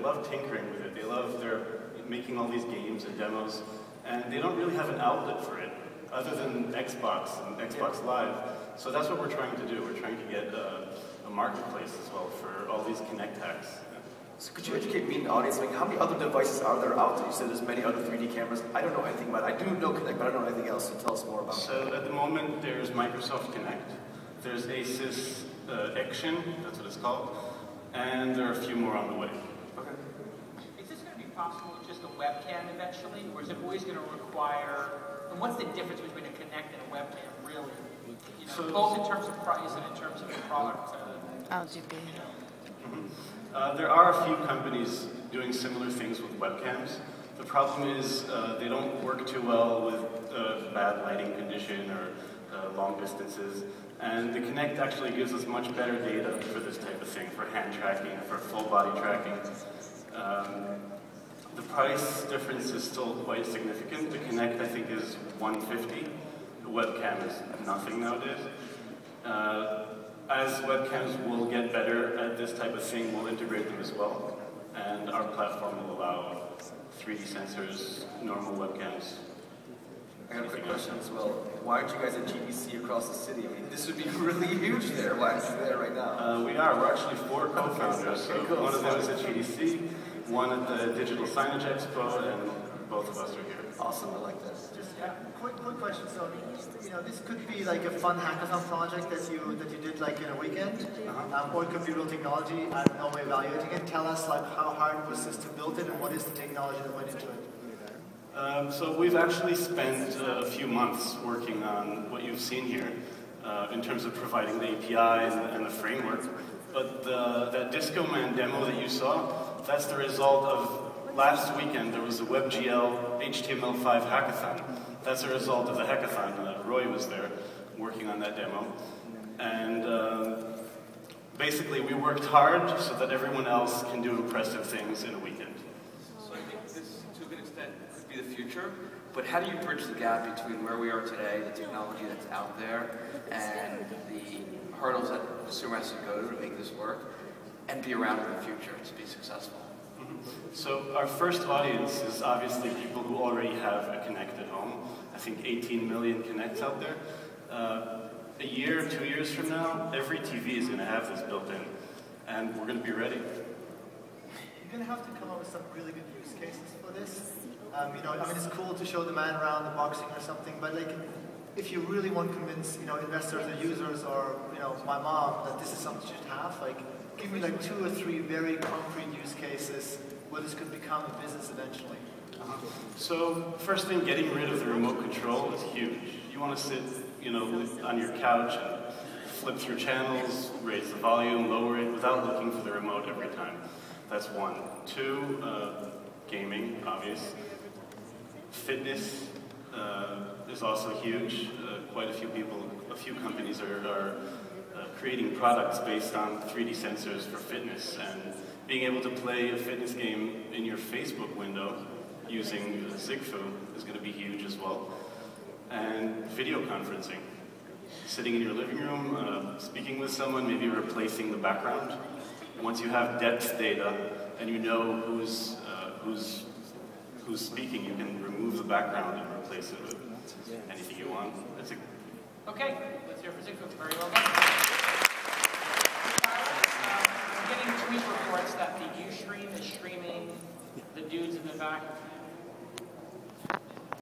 love tinkering with it. They love making all these games and demos, and they don't really have an outlet for it other than Xbox and Xbox Live. So that's what we're trying to do. We're trying to get a marketplace as well for all these Kinect hacks. So could you educate me in the audience, like how many other devices are there out there? You said there's many other 3D cameras. I don't know anything about it. I do know Kinect, but I don't know anything else, so tell us more about it. So at the moment, there's Microsoft Kinect. There's Asus Action, that's what it's called. And there are a few more on the way. Okay. Is this going to be possible with just a webcam eventually, or is it always going to require, and what's the difference between a Kinect and a webcam, really? You know, so, both in terms of price and in terms of the product. RGB. There are a few companies doing similar things with webcams. The problem is they don't work too well with bad lighting condition or long distances. And the Kinect actually gives us much better data for this type of thing, for hand tracking, for full body tracking. The price difference is still quite significant. The Kinect, I think, is $150. The webcam is nothing nowadays. As webcams will get better at this type of thing, we'll integrate them as well. And our platform will allow 3D sensors, normal webcams. I got a quick question as well. Why aren't you guys at GDC across the city? I mean, this would be really huge there. Why aren't you there right now? We are. We're actually 4 co-founders. So okay, cool. One of them is at GDC, one at the Digital Signage Expo, and both of us are here. Awesome. I like this. Just quick question. So, you know, this could be like a fun hackathon project that you did like in a weekend, or it could be real technology. I don't know, we're evaluating it. Tell us like how hard was this to build it, and what is the technology that went into it? So we've actually spent a few months working on what you've seen here in terms of providing the API and the framework. But that Disco Man demo that you saw, that's the result of last weekend. There was a WebGL HTML5 hackathon. That's a result of the hackathon. Roy was there working on that demo. And basically we worked hard so that everyone else can do impressive things in a weekend. So I think this, to a good extent, could be the future, but how do you bridge the gap between where we are today, the technology that's out there, and the hurdles that the consumer has to go to make this work, and be around in the future to be successful? So our first audience is obviously people who already have a Kinect at home. I think 18 million Kinects out there. A year, 2 years from now, every TV is going to have this built in, and we're going to be ready. You're going to have to come up with some really good use cases for this. You know, I mean, it's cool to show the man around the boxing or something, but like, if you really want to convince, you know, investors or users or, you know, my mom that this is something you should have, like, give me like 2 or 3 very concrete use cases where this could become a business eventually. So first thing, getting rid of the remote control is huge. You want to sit, you know, on your couch and flip through channels, raise the volume, lower it, without looking for the remote every time. That's 1. 2, gaming, obvious. Fitness is also huge. Quite a few companies are creating products based on 3D sensors for fitness, and being able to play a fitness game in your Facebook window using Zigfu is going to be huge as well. And video conferencing. Sitting in your living room, speaking with someone, maybe replacing the background. Once you have depth data and you know who's speaking, you can remove the background and replace it with anything you want. Okay, let's hear for Zigfu. Very well done. I'm getting tweet reports that the Ustream is streaming the dudes in the back